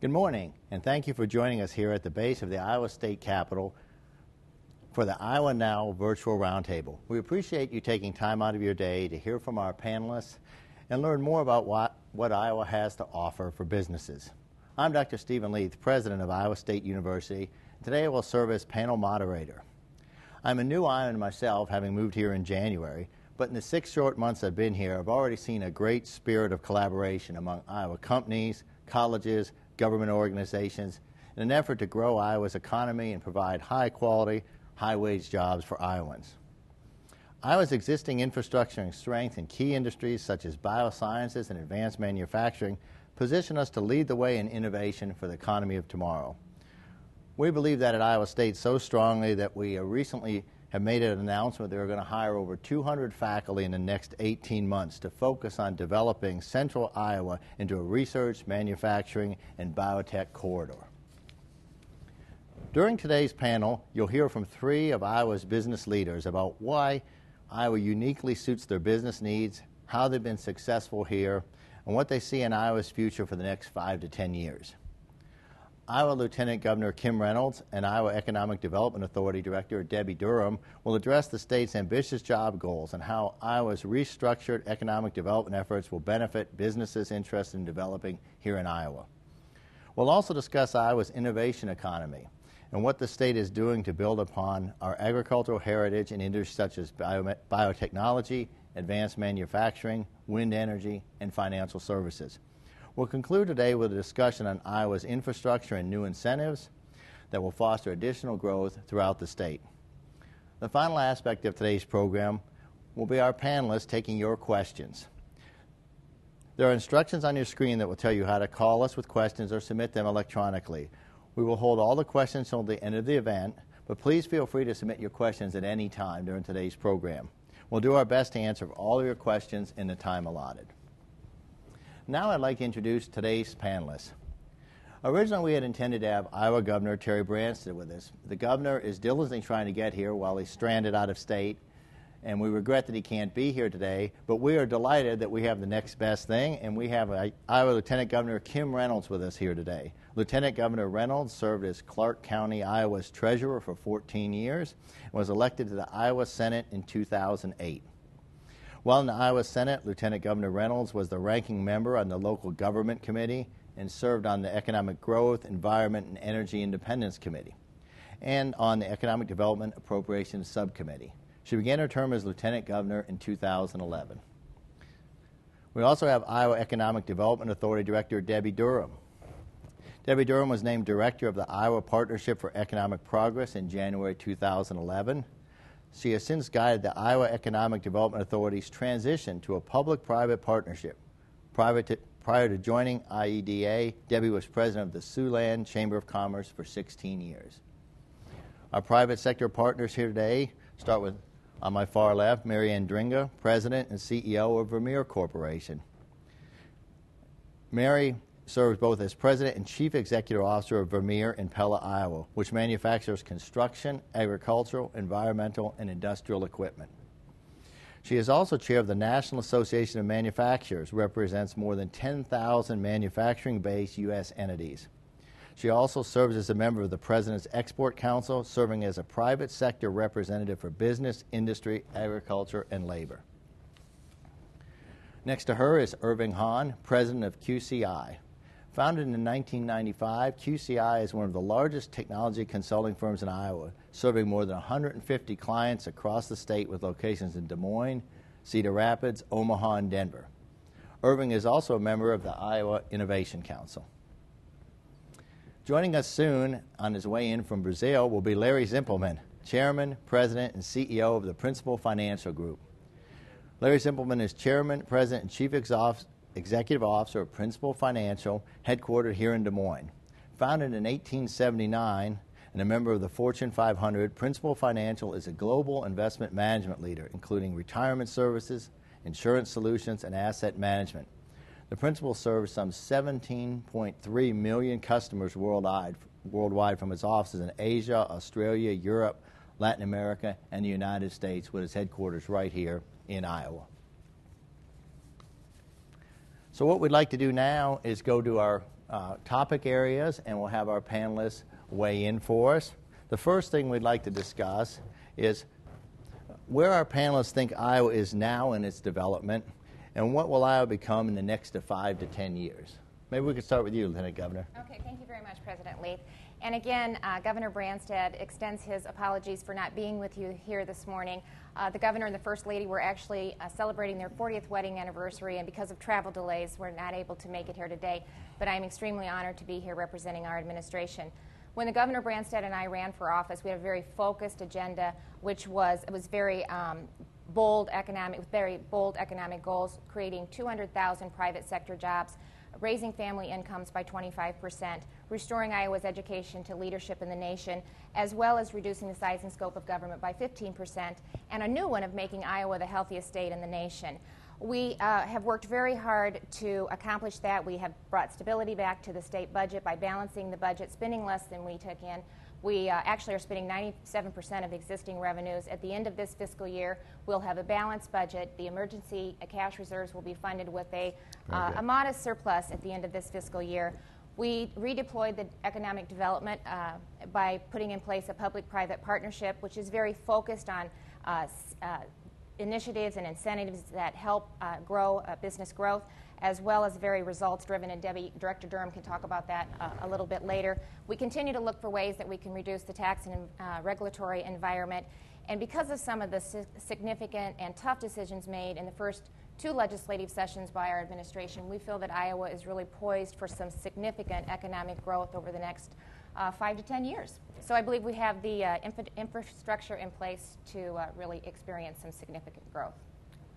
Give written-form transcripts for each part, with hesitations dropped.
Good morning, and thank you for joining us here at the base of the Iowa State Capitol for the Iowa Now Virtual Roundtable. We appreciate you taking time out of your day to hear from our panelists and learn more about what Iowa has to offer for businesses. I'm Dr. Stephen Leath, president of Iowa State University, and today I will serve as panel moderator. I'm a new Iowan myself, having moved here in January, but in the 6 short months I've been here, I've already seen a great spirit of collaboration among Iowa companies, colleges, government organizations in an effort to grow Iowa's economy and provide high-quality, high-wage jobs for Iowans. Iowa's existing infrastructure and strength in key industries such as biosciences and advanced manufacturing position us to lead the way in innovation for the economy of tomorrow. We believe that at Iowa State so strongly that we recently have made an announcement that we're going to hire over 200 faculty in the next 18 months to focus on developing central Iowa into a research, manufacturing, and biotech corridor. During today's panel, you'll hear from 3 of Iowa's business leaders about why Iowa uniquely suits their business needs, how they've been successful here, and what they see in Iowa's future for the next 5 to 10 years. Iowa Lieutenant Governor Kim Reynolds and Iowa Economic Development Authority Director Debi Durham will address the state's ambitious job goals and how Iowa's restructured economic development efforts will benefit businesses interested in developing here in Iowa. We'll also discuss Iowa's innovation economy and what the state is doing to build upon our agricultural heritage in industries such as biotechnology, advanced manufacturing, wind energy, and financial services. We'll conclude today with a discussion on Iowa's infrastructure and new incentives that will foster additional growth throughout the state. The final aspect of today's program will be our panelists taking your questions. There are instructions on your screen that will tell you how to call us with questions or submit them electronically. We will hold all the questions until the end of the event, but please feel free to submit your questions at any time during today's program. We'll do our best to answer all of your questions in the time allotted. Now I'd like to introduce today's panelists. Originally, we had intended to have Iowa Governor Terry Branstad with us. The governor is diligently trying to get here while he's stranded out of state, and we regret that he can't be here today, but we are delighted that we have the next best thing, and we have Iowa Lieutenant Governor Kim Reynolds with us here today. Lieutenant Governor Reynolds served as Clark County, Iowa's treasurer for 14 years and was elected to the Iowa Senate in 2008. While in the Iowa Senate, Lieutenant Governor Reynolds was the ranking member on the Local Government Committee and served on the Economic Growth, Environment, and Energy Independence Committee and on the Economic Development Appropriations Subcommittee. She began her term as Lieutenant Governor in 2011. We also have Iowa Economic Development Authority Director Debi Durham. Debi Durham was named Director of the Iowa Partnership for Economic Progress in January 2011. She has since guided the Iowa Economic Development Authority's transition to a public-private partnership. Prior to joining IEDA, Debi was president of the Siouxland Chamber of Commerce for 16 years. Our private sector partners here today start with, on my far left, Mary Andringa, president and CEO of Vermeer Corporation. Mary serves both as president and chief executive officer of Vermeer in Pella, Iowa, which manufactures construction, agricultural, environmental, and industrial equipment. She is also chair of the National Association of Manufacturers, represents more than 10,000 manufacturing-based U.S. entities. She also serves as a member of the President's Export Council, serving as a private sector representative for business, industry, agriculture, and labor. Next to her is Irving Hahn, president of QCI. Founded in 1995, QCI is one of the largest technology consulting firms in Iowa, serving more than 150 clients across the state with locations in Des Moines, Cedar Rapids, Omaha, and Denver. Irving is also a member of the Iowa Innovation Council. Joining us soon on his way in from Brazil will be Larry Zimpleman, Chairman, President, and CEO of the Principal Financial Group. Larry Zimpleman is Chairman, President, and Chief Executive Officer of Principal Financial, headquartered here in Des Moines. Founded in 1879 and a member of the Fortune 500, Principal Financial is a global investment management leader, including retirement services, insurance solutions, and asset management. The Principal serves some 17.3 million customers worldwide from its offices in Asia, Australia, Europe, Latin America, and the United States, with its headquarters right here in Iowa. So what we'd like to do now is go to our topic areas, and we'll have our panelists weigh in for us. The first thing we'd like to discuss is where our panelists think Iowa is now in its development, and what will Iowa become in the next 5 to 10 years. Maybe we could start with you, Lieutenant Governor. Okay, thank you very much, President Leath. And again, Governor Branstad extends his apologies for not being with you here this morning. The Governor and the First Lady were actually celebrating their 40th wedding anniversary, and because of travel delays, we're not able to make it here today. But I'm extremely honored to be here representing our administration. When the Governor Branstad and I ran for office, we had a very focused agenda, which was very bold economic goals, creating 200,000 private sector jobs, raising family incomes by 25%, restoring Iowa's education to leadership in the nation, as well as reducing the size and scope of government by 15%, and a new one of making Iowa the healthiest state in the nation. We have worked very hard to accomplish that. We have brought stability back to the state budget by balancing the budget, spending less than we took in. We actually are spending 97% of existing revenues. At the end of this fiscal year, we'll have a balanced budget. The emergency cash reserves will be funded with a modest surplus at the end of this fiscal year. We redeployed the economic development by putting in place a public-private partnership, which is very focused on initiatives and incentives that help grow business growth, as well as very results-driven, and Director Durham can talk about that a little bit later. We continue to look for ways that we can reduce the tax and regulatory environment, and because of some of the significant and tough decisions made in the first 2 legislative sessions by our administration, we feel that Iowa is really poised for some significant economic growth over the next 5 to 10 years. So I believe we have the infrastructure in place to really experience some significant growth.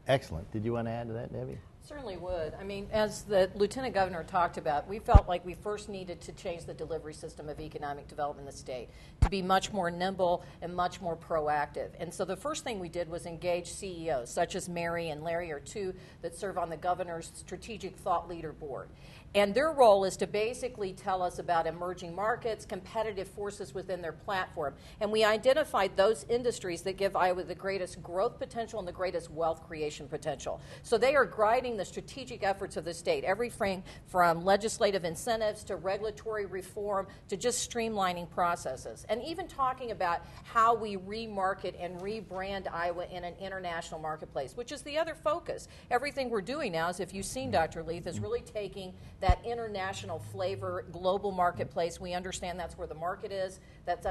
Excellent. Did you want to add to that, Debbie? Certainly would. I mean, as the Lieutenant Governor talked about, we felt like we first needed to change the delivery system of economic development in the state to be much more nimble and much more proactive. And so the first thing we did was engage CEOs, such as Mary and Larry are 2 that serve on the Governor's Strategic Thought Leader Board. And their role is to basically tell us about emerging markets, competitive forces within their platform. And we identified those industries that give Iowa the greatest growth potential and the greatest wealth creation potential. So they are guiding the strategic efforts of the state, everything from legislative incentives to regulatory reform to just streamlining processes. And even talking about how we remarket and rebrand Iowa in an international marketplace, which is the other focus. Everything we're doing now, as if you've seen Dr. Leath, is really taking that international flavor, global marketplace. We understand that's where the market is. That's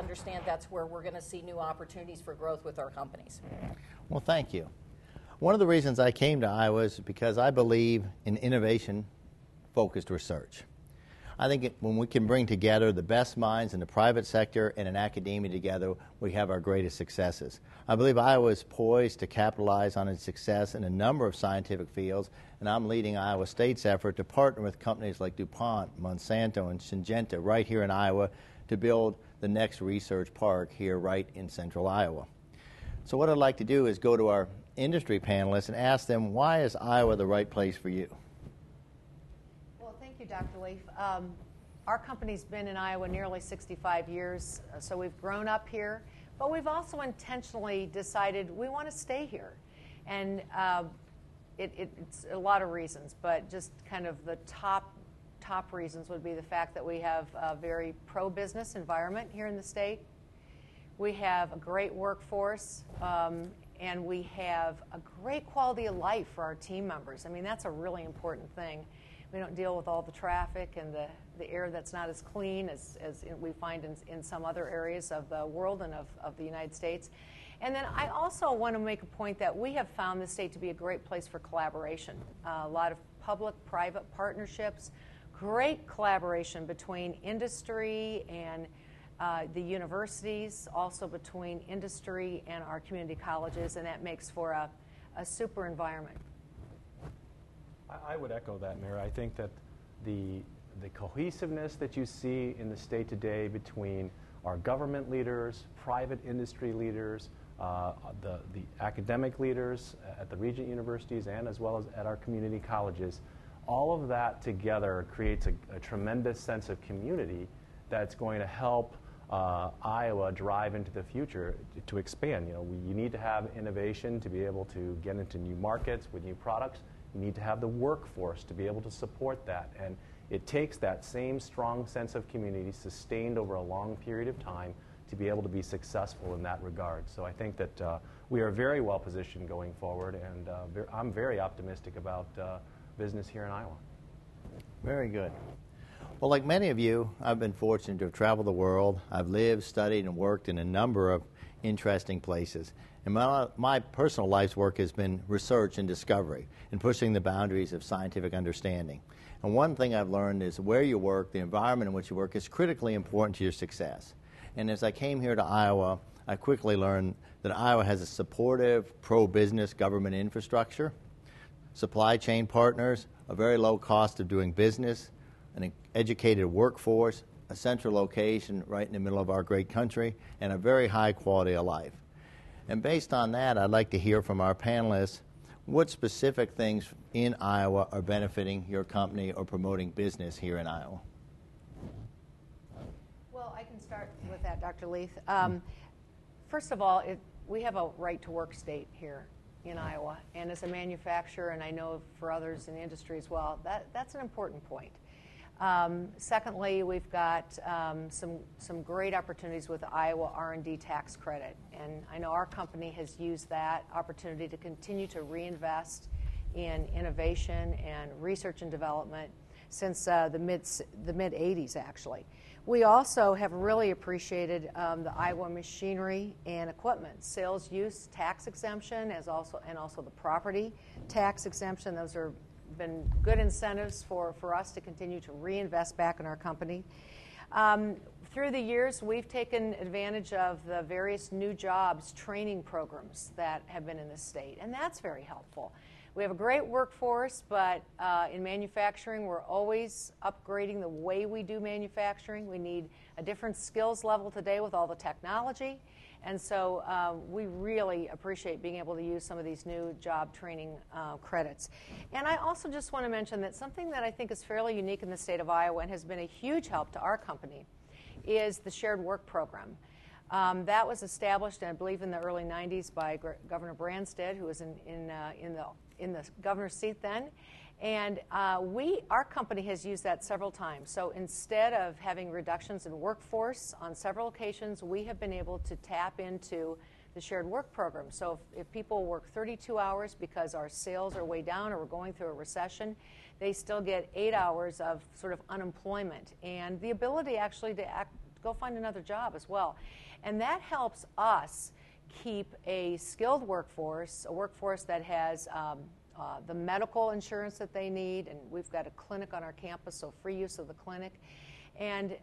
where we're going to see new opportunities for growth with our companies. Well, thank you. One of the reasons I came to Iowa is because I believe in innovation-focused research. I think when we can bring together the best minds in the private sector and in academia together, we have our greatest successes. I believe Iowa is poised to capitalize on its success in a number of scientific fields, and I'm leading Iowa State's effort to partner with companies like DuPont, Monsanto, and Syngenta right here in Iowa to build the next research park here right in central Iowa. So what I'd like to do is go to our industry panelists and ask them, why is Iowa the right place for you? Well, thank you, Dr. Leath. Our company's been in Iowa nearly 65 years, so we've grown up here, but we've also intentionally decided we want to stay here. And it's a lot of reasons, but just kind of the top reasons would be the fact that we have a very pro-business environment here in the state. We have a great workforce, and we have a great quality of life for our team members. I mean, that's a really important thing. We don't deal with all the traffic and the air that's not as clean as we find in some other areas of the world and of the United States. And then I also want to make a point that we have found the state to be a great place for collaboration. A lot of public-private partnerships, great collaboration between industry and the universities, also between industry and our community colleges, and that makes for a super environment. I would echo that, Mayor. I think that the cohesiveness that you see in the state today between our government leaders, private industry leaders, the academic leaders at the Regent universities and as well as at our community colleges, all of that together creates a tremendous sense of community that's going to help Iowa drive into the future to expand. You know, you need to have innovation to be able to get into new markets with new products. You need to have the workforce to be able to support that. And it takes that same strong sense of community sustained over a long period of time to be able to be successful in that regard. So I think that we are very well positioned going forward, and I'm very optimistic about business here in Iowa. Very good. Well, like many of you, I've been fortunate to have traveled the world. I've lived, studied, and worked in a number of interesting places. And my personal life's work has been research and discovery and pushing the boundaries of scientific understanding. And one thing I've learned is where you work, the environment in which you work, is critically important to your success. And as I came here to Iowa, I quickly learned that Iowa has a supportive, pro-business government infrastructure, supply chain partners, a very low cost of doing business, an educated workforce, a central location right in the middle of our great country, and a very high quality of life. And based on that, I'd like to hear from our panelists what specific things in Iowa are benefiting your company or promoting business here in Iowa. Well, I can start with that, Dr. Leath. First of all, we have a right-to-work state here in Iowa, and as a manufacturer, and I know for others in the industry as well, that's an important point. Secondly, we've got some great opportunities with the Iowa R&D tax credit, and I know our company has used that opportunity to continue to reinvest in innovation and research and development since the mid-'80s, actually. We also have really appreciated the Iowa machinery and equipment sales use tax exemption, and also the property tax exemption. Those are been good incentives for us to continue to reinvest back in our company. Through the years, we've taken advantage of the various new jobs training programs that have been in the state, and that's very helpful. We have a great workforce, but in manufacturing, we're always upgrading the way we do manufacturing. We need a different skills level today with all the technology. And so we really appreciate being able to use some of these new job training credits. And I also just want to mention that something that I think is fairly unique in the state of Iowa and has been a huge help to our company is the shared work program. That was established, I believe, in the early 90s by Governor Branstad, who was in the governor's seat then. And our company has used that several times. So instead of having reductions in workforce on several occasions, we have been able to tap into the shared work program. So if people work 32 hours because our sales are way down or we're going through a recession, they still get 8 hours of sort of unemployment and the ability actually to go find another job as well. And that helps us keep a skilled workforce, a workforce that has the medical insurance that they need, and we've got a clinic on our campus, so free use of the clinic. And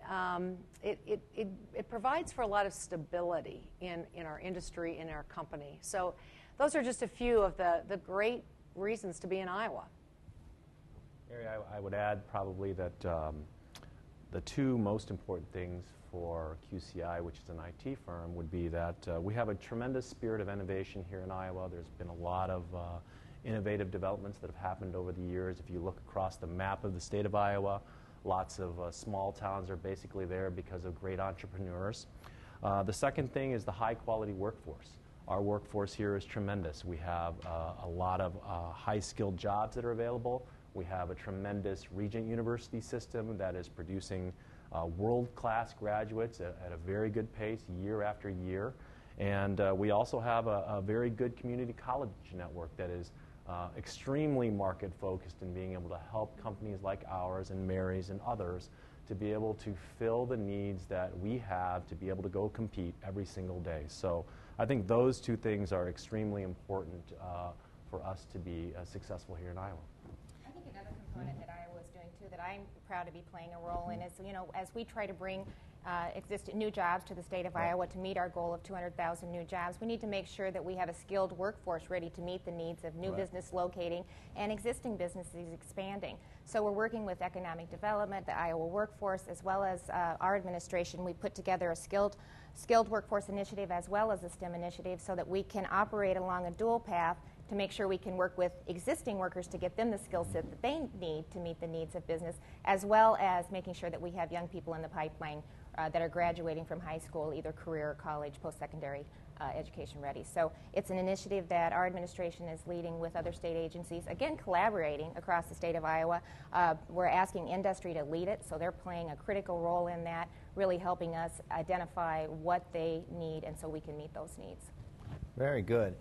it provides for a lot of stability in our industry, in our company. So those are just a few of the great reasons to be in Iowa. Mary, I would add probably that the two most important things for QCI, which is an IT firm, would be that we have a tremendous spirit of innovation here in Iowa. There's been a lot of innovative developments that have happened over the years. If you look across the map of the state of Iowa, lots of small towns are basically there because of great entrepreneurs. The second thing is the high-quality workforce. Our workforce here is tremendous. We have a lot of high-skilled jobs that are available. We have a tremendous Regent University system that is producing world-class graduates at a very good pace year after year. And we also have a very good community college network that is extremely market-focused in being able to help companies like ours and Mary's and others to be able to fill the needs that we have to be able to go compete every single day. So I think those two things are extremely important for us to be successful here in Iowa. I think another component that Iowa is doing too that I'm proud to be playing a role in is, as we try to bring new jobs to the state of Iowa to meet our goal of 200,000 new jobs, we need to make sure that we have a skilled workforce ready to meet the needs of new business locating and existing businesses expanding. So we're working with economic development, the Iowa workforce, as well as our administration. We put together a skilled workforce initiative as well as a STEM initiative so that we can operate along a dual path to make sure we can work with existing workers to get them the skill set that they need to meet the needs of business, as well as making sure that we have young people in the pipeline that are graduating from high school, either career or college, post-secondary education ready. So it's an initiative that our administration is leading with other state agencies, again collaborating across the state of Iowa. We're asking industry to lead it, so they're playing a critical role in that, really helping us identify what they need and so we can meet those needs. Very good.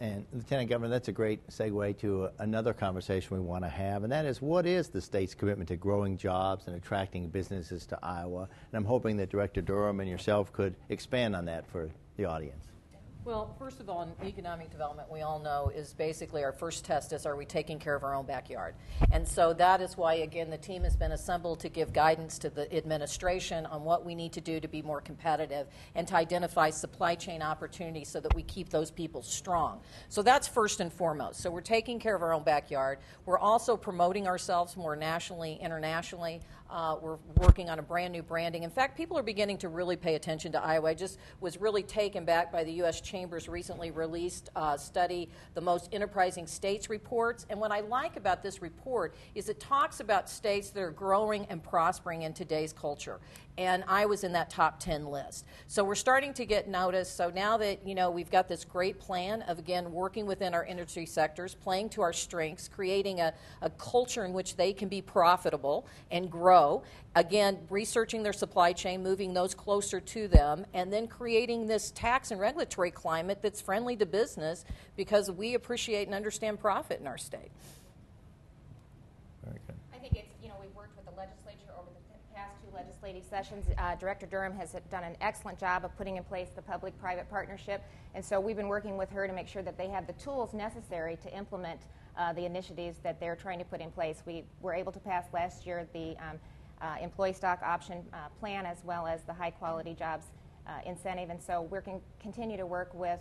And Lieutenant Governor, that's a great segue to another conversation we want to have, and that is, what is the state's commitment to growing jobs and attracting businesses to Iowa? And I'm hoping that Director Durham and yourself could expand on that for the audience. Well, first of all, in economic development, we all know is basically our first test is, are we taking care of our own backyard? And so that is why, again, the team has been assembled to give guidance to the administration on what we need to do to be more competitive and to identify supply chain opportunities so that we keep those people strong. So that's first and foremost. So we're taking care of our own backyard. We're also promoting ourselves more nationally, internationally. We're working on a brand new branding. In fact, people are beginning to really pay attention to Iowa. I just was really taken back by the U.S. Chamber's recently released study, the Most Enterprising States reports. And what I like about this report is it talks about states that are growing and prospering in today's culture. And Iowa's in that top 10 list. So we're starting to get noticed. So now that, we've got this great plan of, again, working within our industry sectors, playing to our strengths, creating a culture in which they can be profitable and grow, again, researching their supply chain, moving those closer to them, and then creating this tax and regulatory climate that's friendly to business because we appreciate and understand profit in our state. Very good. I think it's, we've worked with the legislature over the past two legislative sessions. Director Durham has done an excellent job of putting in place the public-private partnership, and so we've been working with her to make sure that they have the tools necessary to implement the initiatives that they're trying to put in place. We were able to pass last year the employee stock option plan as well as the high-quality jobs incentive, and so we're going to continue to work with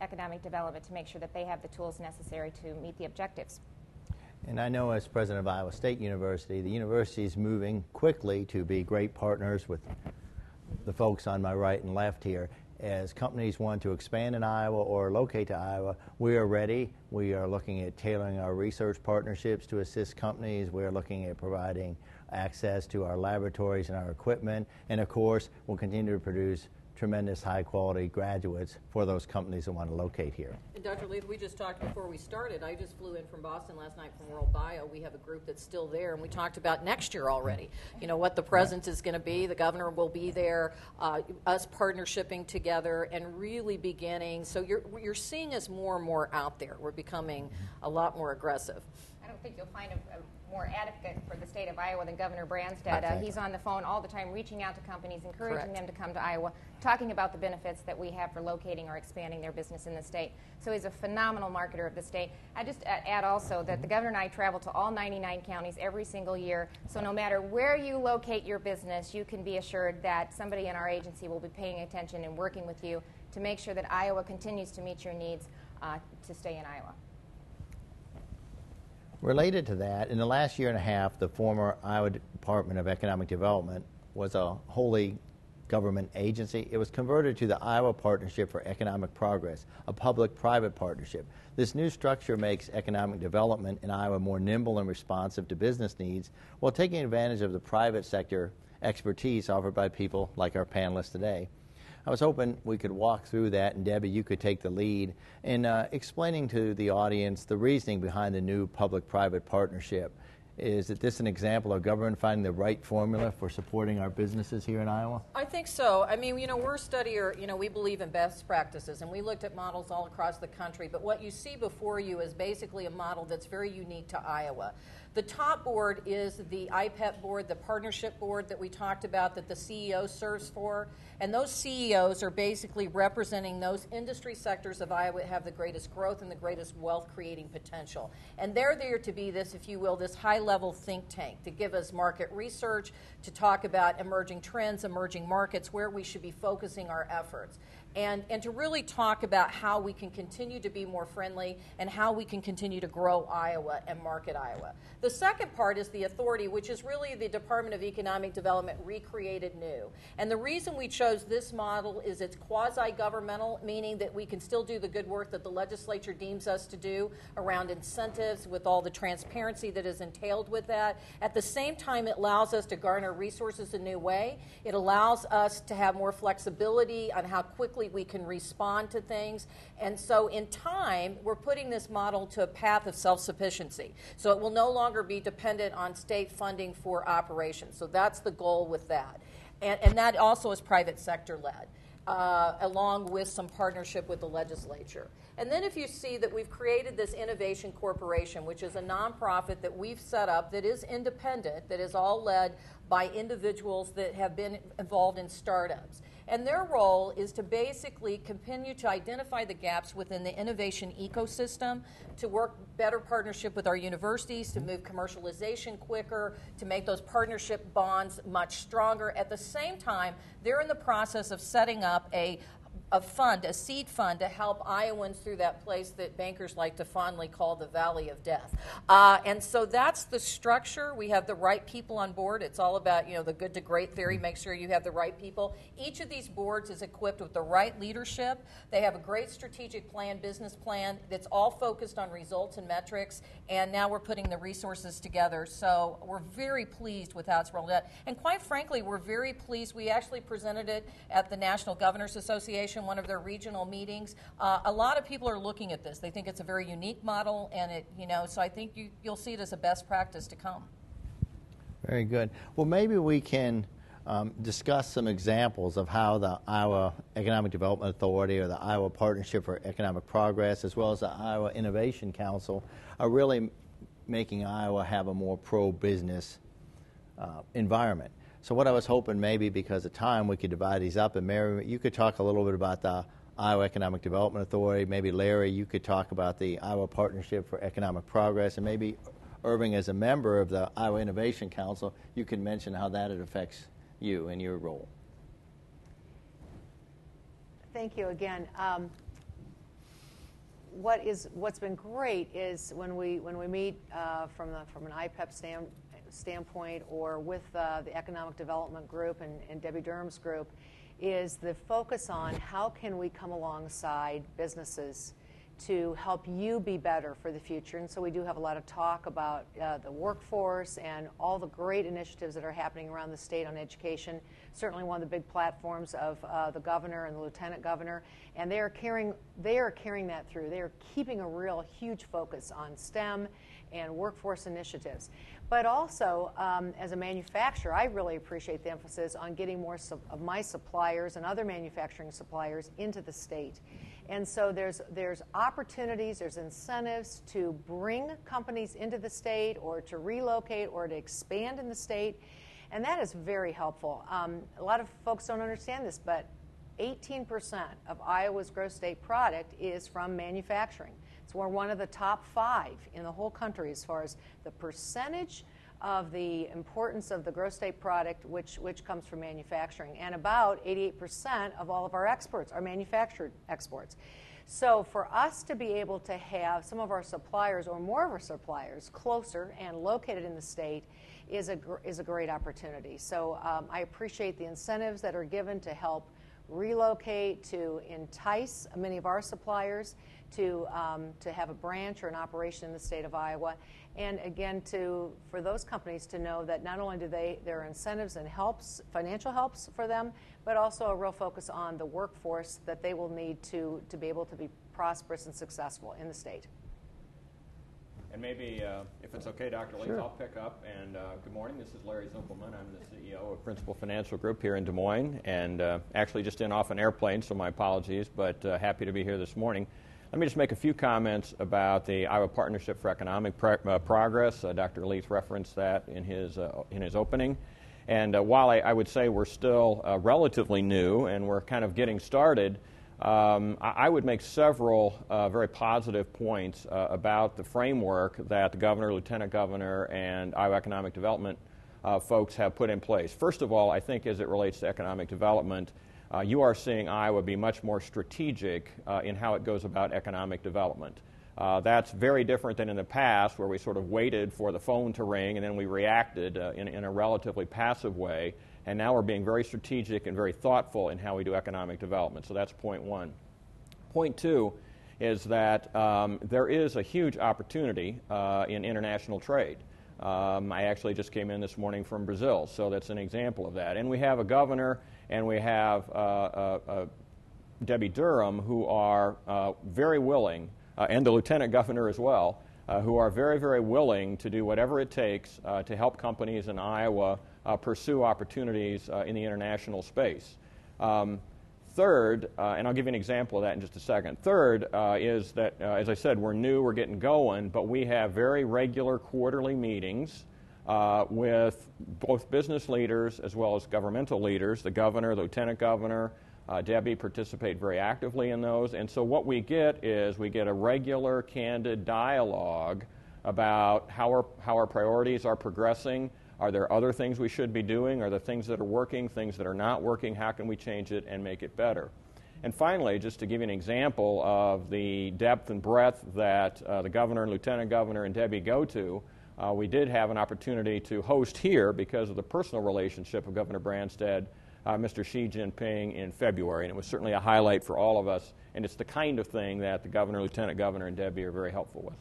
economic development to make sure that they have the tools necessary to meet the objectives. And I know as president of Iowa State University, the university is moving quickly to be great partners with the folks on my right and left here. As companies want to expand in Iowa or locate to Iowa, we are ready. We are looking at tailoring our research partnerships to assist companies. We are looking at providing access to our laboratories and our equipment. And of course, we'll continue to produce tremendous high-quality graduates for those companies that want to locate here. And Dr. Leath, we just talked before we started. I just flew in from Boston last night from World Bio. We have a group that's still there, and we talked about next year already. What the presence is going to be. The governor will be there, us partnershiping together, and really beginning. So you're seeing us more and more out there. We're becoming a lot more aggressive. I don't think you'll find a more advocate for the state of Iowa than Governor Branstad. He's on the phone all the time, reaching out to companies, encouraging them to come to Iowa, talking about the benefits that we have for locating or expanding their business in the state. So he's a phenomenal marketer of the state. I just add also that the governor and I travel to all 99 counties every single year, so no matter where you locate your business, you can be assured that somebody in our agency will be paying attention and working with you to make sure that Iowa continues to meet your needs to stay in Iowa. Related to that, in the last year and a half, the former Iowa Department of Economic Development was a wholly government agency. It was converted to the Iowa Partnership for Economic Progress, a public-private partnership. This new structure makes economic development in Iowa more nimble and responsive to business needs while taking advantage of the private sector expertise offered by people like our panelists today. I was hoping we could walk through that, and Debbie, you could take the lead in explaining to the audience the reasoning behind the new public-private partnership. Is this an example of government finding the right formula for supporting our businesses here in Iowa? I think so. I mean, we're a studier, we believe in best practices, and we looked at models all across the country, but what you see before you is basically a model that's very unique to Iowa. The top board is the IPEP board, the partnership board that we talked about that the CEO serves for. And those CEOs are basically representing those industry sectors of Iowa that have the greatest growth and the greatest wealth creating potential. And they're there to be this, if you will, this high-level think tank to give us market research, to talk about emerging trends, emerging markets, where we should be focusing our efforts. And to really talk about how we can continue to be more friendly and how we can continue to grow Iowa and market Iowa. The second part is the authority, which is really the Department of Economic Development recreated new. And the reason we chose this model is it's quasi-governmental, meaning that we can still do the good work that the legislature deems us to do around incentives with all the transparency that is entailed with that. At the same time, it allows us to garner resources a new way. It allows us to have more flexibility on how quickly quickly we can respond to things. And so in time, we're putting this model to a path of self-sufficiency. So it will no longer be dependent on state funding for operations. So that's the goal with that. And that also is private sector led, along with some partnership with the legislature. And then if you see that we've created this Innovation Corporation, which is a nonprofit that we've set up that is independent, that is all led by individuals that have been involved in startups. And their role is to basically continue to identify the gaps within the innovation ecosystem, to work better partnership with our universities, to move commercialization quicker, to make those partnership bonds much stronger. At the same time, they're in the process of setting up a fund, a seed fund, to help Iowans through that place that bankers like to fondly call the Valley of Death. And so that's the structure. We have the right people on board. It's all about, the good to great theory. Make sure you have the right people. Each of these boards is equipped with the right leadership. They have a great strategic plan, business plan that's all focused on results and metrics. And now we're putting the resources together. So we're very pleased with how it's rolled out. And quite frankly, we're very pleased. We actually presented it at the National Governors Association, one of their regional meetings. A lot of people are looking at this. They think it's a very unique model, and so I think you'll see it as a best practice to come. Very good. Well, maybe we can discuss some examples of how the Iowa Economic Development Authority or the Iowa Partnership for Economic Progress, as well as the Iowa Innovation Council, are really making Iowa have a more pro-business environment. So what I was hoping, maybe because of time, we could divide these up. And Mary, you could talk a little bit about the Iowa Economic Development Authority. Maybe Larry, you could talk about the Iowa Partnership for Economic Progress. And maybe Irving, as a member of the Iowa Innovation Council, you can mention how that affects you and your role. Thank you again. What's been great is when we meet from an IPEP standpoint or with the Economic Development Group and Debi Durham's group, is the focus on how can we come alongside businesses to help you be better for the future. And so we do have a lot of talk about the workforce and all the great initiatives that are happening around the state on education. Certainly one of the big platforms of the governor and the lieutenant governor, and they are carrying that through. They are keeping a real huge focus on STEM and workforce initiatives. But also, as a manufacturer, I really appreciate the emphasis on getting more of my suppliers and other manufacturing suppliers into the state. And so there's opportunities, there's incentives to bring companies into the state or to relocate or to expand in the state, and that is very helpful. A lot of folks don't understand this, but 18% of Iowa's gross state product is from manufacturing. So we're one of the top 5 in the whole country as far as the percentage of the importance of the gross state product which comes from manufacturing. And about 88% of all of our exports are manufactured exports. So for us to be able to have some of our suppliers or more of our suppliers closer and located in the state is a great opportunity. So I appreciate the incentives that are given to help relocate, to entice many of our suppliers to have a branch or an operation in the state of Iowa, and again for those companies to know that not only do there are incentives and financial helps for them, but also a real focus on the workforce that they will need to be able to be prosperous and successful in the state. And maybe, if it's okay, Dr. Leath, I'll pick up. And good morning. This is Larry Zimpleman. I'm the CEO of Principal Financial Group here in Des Moines, and actually just off an airplane, so my apologies, but happy to be here this morning. Let me just make a few comments about the Iowa Partnership for Economic Progress. Dr. Leath referenced that in his opening. And while I would say we're still relatively new and we're kind of getting started, I would make several very positive points about the framework that the governor, lieutenant governor, and Iowa Economic Development folks have put in place. First of all, I think as it relates to economic development, you are seeing Iowa be much more strategic in how it goes about economic development. That's very different than in the past, where we sort of waited for the phone to ring and then we reacted in a relatively passive way. And now we're being very strategic and very thoughtful in how we do economic development. So that's point one. Point two is that there is a huge opportunity in international trade. I actually just came in this morning from Brazil, so that's an example of that. And we have a governor and we have Debi Durham, who are very willing, and the Lieutenant Governor as well, who are very, very willing to do whatever it takes to help companies in Iowa pursue opportunities in the international space. Third, and I'll give you an example of that in just a second. Third is that, as I said, we're new, we're getting going, but we have very regular quarterly meetings with both business leaders as well as governmental leaders. The governor, the lieutenant governor, Debi participate very actively in those. And so what we get is we get a regular, candid dialogue about how our priorities are progressing. Are there other things we should be doing? Are there things that are working, things that are not working? How can we change it and make it better? And finally, just to give you an example of the depth and breadth that the governor and lieutenant governor and Debi go to, we did have an opportunity to host here, because of the personal relationship of Governor Branstad, Mr. Xi Jinping in February. And it was certainly a highlight for all of us. And it's the kind of thing that the governor, lieutenant governor, and Debi are very helpful with.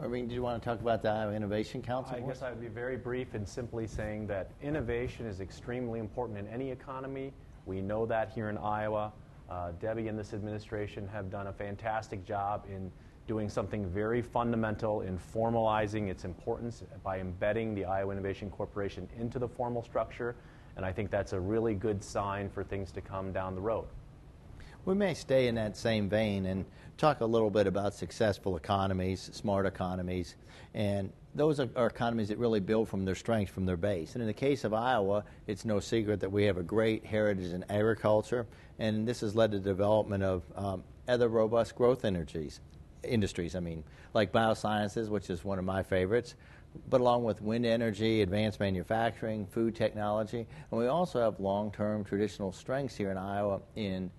Irving, do you want to talk about the Iowa Innovation Council? I guess I would be very brief in simply saying that innovation is extremely important in any economy. We know that here in Iowa. Debi and this administration have done a fantastic job in doing something very fundamental in formalizing its importance by embedding the Iowa Innovation Corporation into the formal structure, and I think that's a really good sign for things to come down the road. We may stay in that same vein and talk a little bit about successful economies, smart economies, and those are economies that really build from their strengths, from their base. And in the case of Iowa, it's no secret that we have a great heritage in agriculture, and this has led to the development of other robust growth industries, like biosciences, which is one of my favorites, but along with wind energy, advanced manufacturing, food technology, and we also have long-term traditional strengths here in Iowa in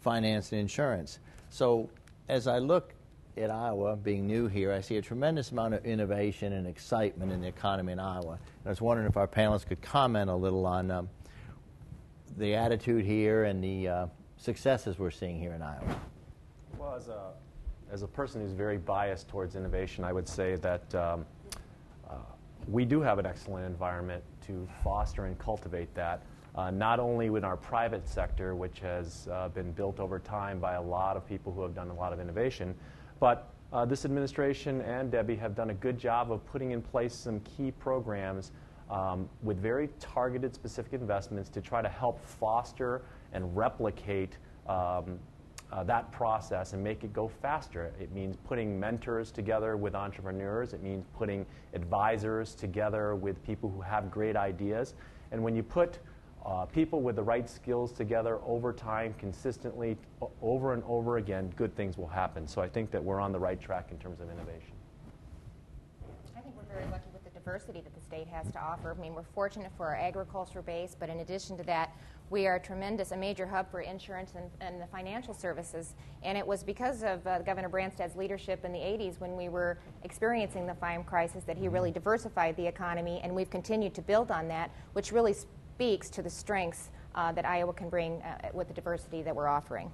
finance and insurance. So as I look at Iowa, being new here, I see a tremendous amount of innovation and excitement in the economy in Iowa. And I was wondering if our panelists could comment a little on the attitude here and the successes we're seeing here in Iowa. Well, as a person who's very biased towards innovation, I would say that we do have an excellent environment to foster and cultivate that, not only in our private sector, which has been built over time by a lot of people who have done a lot of innovation, but this administration and Debi have done a good job of putting in place some key programs with very targeted, specific investments to try to help foster and replicate that process and make it go faster. It means putting mentors together with entrepreneurs. It means putting advisors together with people who have great ideas. And when you put people with the right skills together over time, consistently, over and over again, good things will happen. So I think that we're on the right track in terms of innovation. I think we're very lucky with the diversity that the state has to offer. I mean, we're fortunate for our agriculture base, but in addition to that, we are a major hub for insurance and the financial services. And it was because of Governor Branstad's leadership in the 80s when we were experiencing the farm crisis that he really diversified the economy, and we've continued to build on that, which really speaks to the strengths that Iowa can bring with the diversity that we're offering.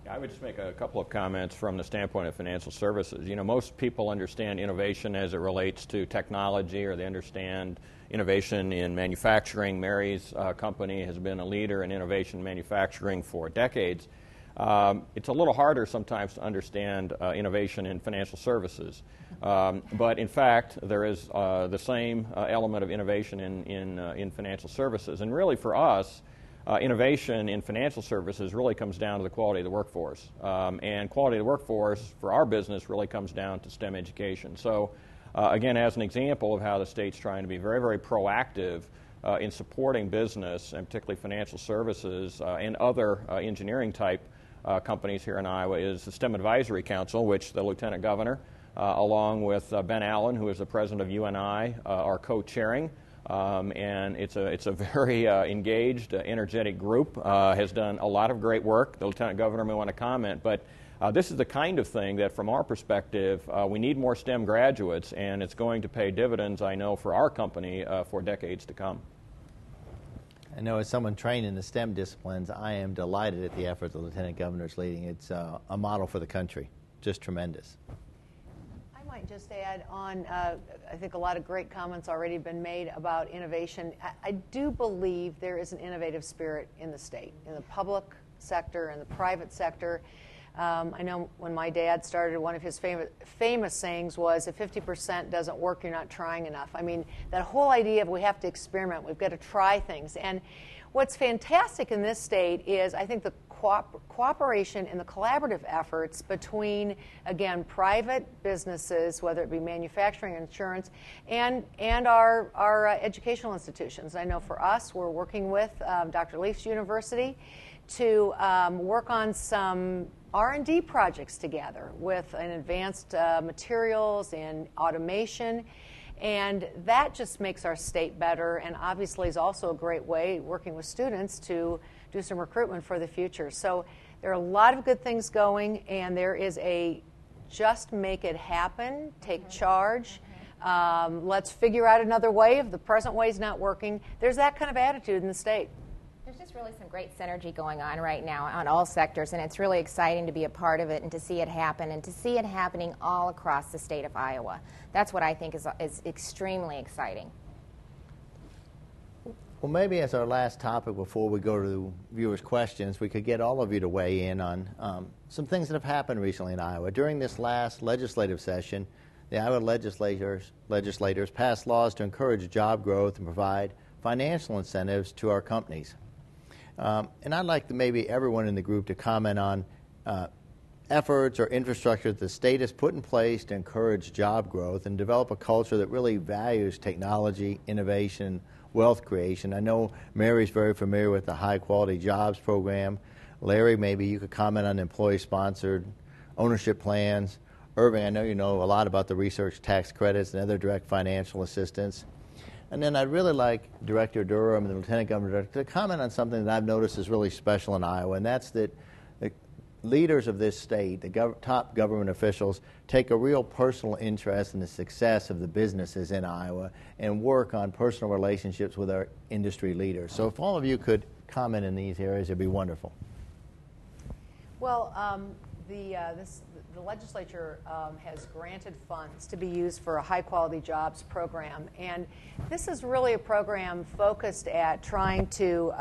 I would just make a couple of comments from the standpoint of financial services. You know, most people understand innovation as it relates to technology, or they understand innovation in manufacturing. Mary's company has been a leader in innovation manufacturing for decades. It's a little harder sometimes to understand innovation in financial services. But in fact, there is the same element of innovation in financial services. And really for us, innovation in financial services really comes down to the quality of the workforce. And quality of the workforce for our business really comes down to STEM education. So again, as an example of how the state's trying to be very, very proactive in supporting business, and particularly financial services and other engineering type companies here in Iowa, is the STEM Advisory Council, which the Lieutenant Governor, along with Ben Allen, who is the president of UNI, are co-chairing. And it's a very engaged, energetic group, has done a lot of great work. The Lieutenant Governor may want to comment, but this is the kind of thing that, from our perspective, we need more STEM graduates, and it's going to pay dividends, I know, for our company for decades to come. I know as someone trained in the STEM disciplines, I am delighted at the effort the Lieutenant Governor is leading. It's a model for the country. Just tremendous. I might just add on, I think a lot of great comments already been made about innovation. I do believe there is an innovative spirit in the state, in the public sector and the private sector. I know when my dad started, one of his famous sayings was, if 50% doesn't work, you're not trying enough. I mean, that whole idea of we have to experiment, we've got to try things. And what's fantastic in this state is, I think, the cooperation and the collaborative efforts between, again, private businesses, whether it be manufacturing, insurance, and our educational institutions. I know for us, we're working with Dr. Leath's university to work on some R&D projects together with an advanced materials and automation. And that just makes our state better, and obviously is also a great way, working with students, to do some recruitment for the future. So there are a lot of good things going, and there is a just make it happen, take charge, let's figure out another way if the present way is not working. There's that kind of attitude in the state. There's just really some great synergy going on right now on all sectors, and it's really exciting to be a part of it and to see it happen and to see it happening all across the state of Iowa. That's what I think is extremely exciting. Well, maybe as our last topic before we go to the viewers' questions, we could get all of you to weigh in on some things that have happened recently in Iowa. During this last legislative session, the Iowa legislators passed laws to encourage job growth and provide financial incentives to our companies. And I'd like maybe everyone in the group to comment on efforts or infrastructure that the state has put in place to encourage job growth and develop a culture that really values technology, innovation, wealth creation. I know Mary's very familiar with the High Quality Jobs program. Larry, maybe you could comment on employee-sponsored ownership plans. Irving, I know you know a lot about the research tax credits and other direct financial assistance. And then I'd really like Director Durham and the Lieutenant Governor to comment on something that I've noticed is really special in Iowa, and that's that the leaders of this state, the top government officials, take a real personal interest in the success of the businesses in Iowa and work on personal relationships with our industry leaders. So if all of you could comment in these areas, it'd be wonderful. Well, the legislature has granted funds to be used for a high-quality jobs program, and this is really a program focused at trying to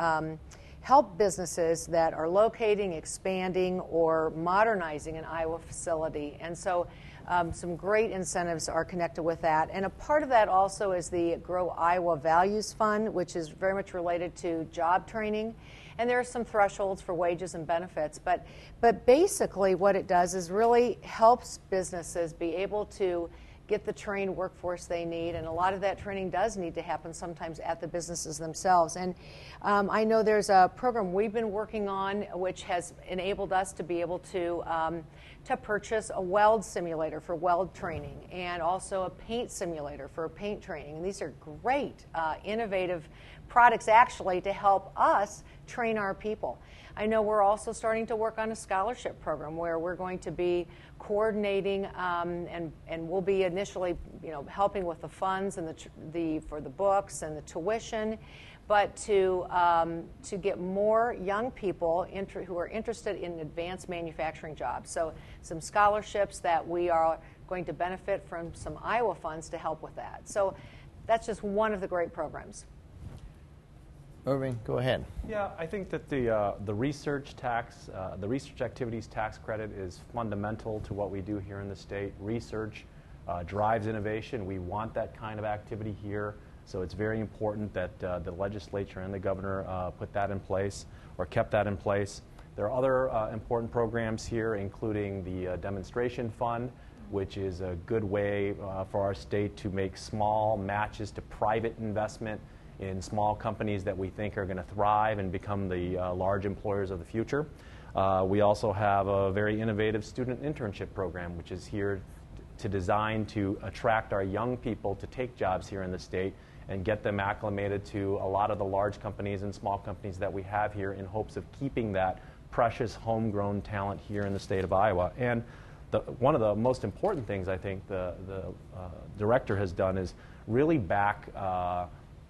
help businesses that are locating, expanding, or modernizing an Iowa facility. And so some great incentives are connected with that. And a part of that also is the Grow Iowa Values Fund, which is very much related to job training. And there are some thresholds for wages and benefits. But basically what it does is really helps businesses be able to get the trained workforce they need. And a lot of that training does need to happen sometimes at the businesses themselves. And I know there's a program we've been working on which has enabled us to be able to purchase a weld simulator for weld training and also a paint simulator for paint training. And these are great, innovative products actually to help us train our people. I know we're also starting to work on a scholarship program where we're going to be coordinating and we'll be initially, helping with the funds and for the books and the tuition, but to get more young people who are interested in advanced manufacturing jobs. So some scholarships that we are going to benefit from some Iowa funds to help with that. So that's just one of the great programs. Irving, go ahead. Yeah, I think that the research tax, the research activities tax credit is fundamental to what we do here in the state. Research drives innovation. We want that kind of activity here, so it's very important that the legislature and the governor put that in place or kept that in place. There are other important programs here, including the demonstration fund, which is a good way for our state to make small matches to private investment in small companies that we think are going to thrive and become the large employers of the future. We also have a very innovative student internship program, which is here to design to attract our young people to take jobs here in the state and get them acclimated to a lot of the large companies and small companies that we have here in hopes of keeping that precious homegrown talent here in the state of Iowa. And one of the most important things I think the director has done is really back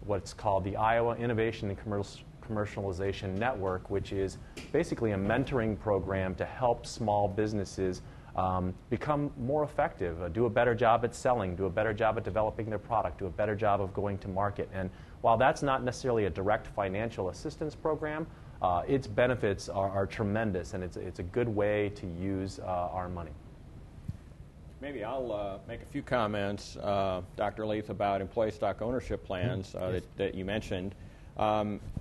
what's called the Iowa Innovation and Commercialization Network, which is basically a mentoring program to help small businesses become more effective, do a better job at selling, do a better job at developing their product, do a better job of going to market. And while that's not necessarily a direct financial assistance program, its benefits are tremendous, and it's a good way to use our money. Maybe I'll make a few comments, Dr. Leath, about employee stock ownership plans that you mentioned.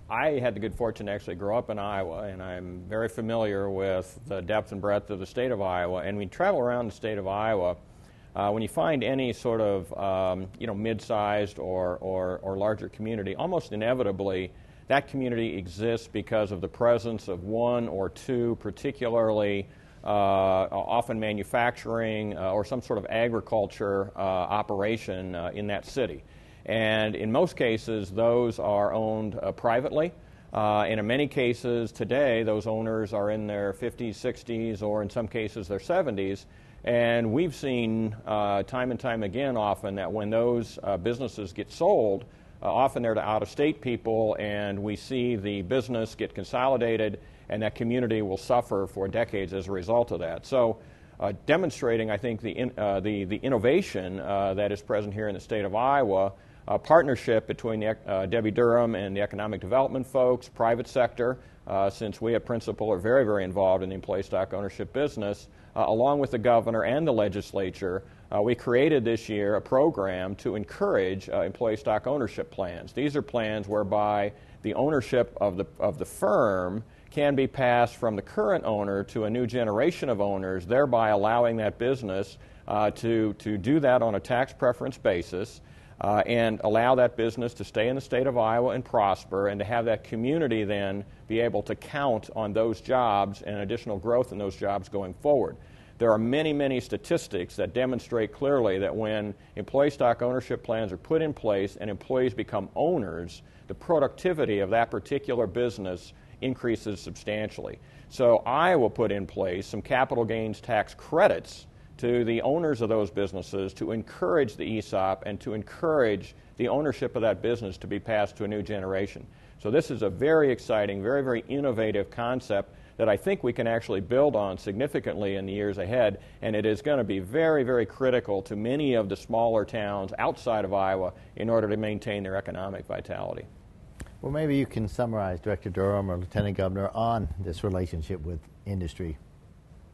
I had the good fortune to actually grow up in Iowa, and I'm very familiar with the depth and breadth of the state of Iowa. And we travel around the state of Iowa. When you find any sort of mid-sized or larger community, almost inevitably that community exists because of the presence of one or two particularly often manufacturing or some sort of agriculture operation in that city. And in most cases, those are owned privately. And in many cases today, those owners are in their 50s, 60s, or in some cases their 70s. And we've seen time and time again often that when those businesses get sold, often they're to out-of-state people, and we see the business get consolidated, and that community will suffer for decades as a result of that. So demonstrating, I think, the innovation that is present here in the state of Iowa, a partnership between Debi Durham and the economic development folks, private sector, since we at Principal are very, very involved in the employee stock ownership business, along with the governor and the legislature, we created this year a program to encourage employee stock ownership plans. These are plans whereby the ownership of the firm can be passed from the current owner to a new generation of owners, thereby allowing that business to do that on a tax preference basis. And allow that business to stay in the state of Iowa and prosper, and to have that community then be able to count on those jobs and additional growth in those jobs going forward. There are many, many statistics that demonstrate clearly that when employee stock ownership plans are put in place and employees become owners, the productivity of that particular business increases substantially. So Iowa put in place some capital gains tax credits to the owners of those businesses to encourage the ESOP and to encourage the ownership of that business to be passed to a new generation. So this is a very exciting, very, very innovative concept that I think we can actually build on significantly in the years ahead, and it is going to be very, very critical to many of the smaller towns outside of Iowa in order to maintain their economic vitality. Well, maybe you can summarize, Director Durham or Lieutenant Governor, on this relationship with industry.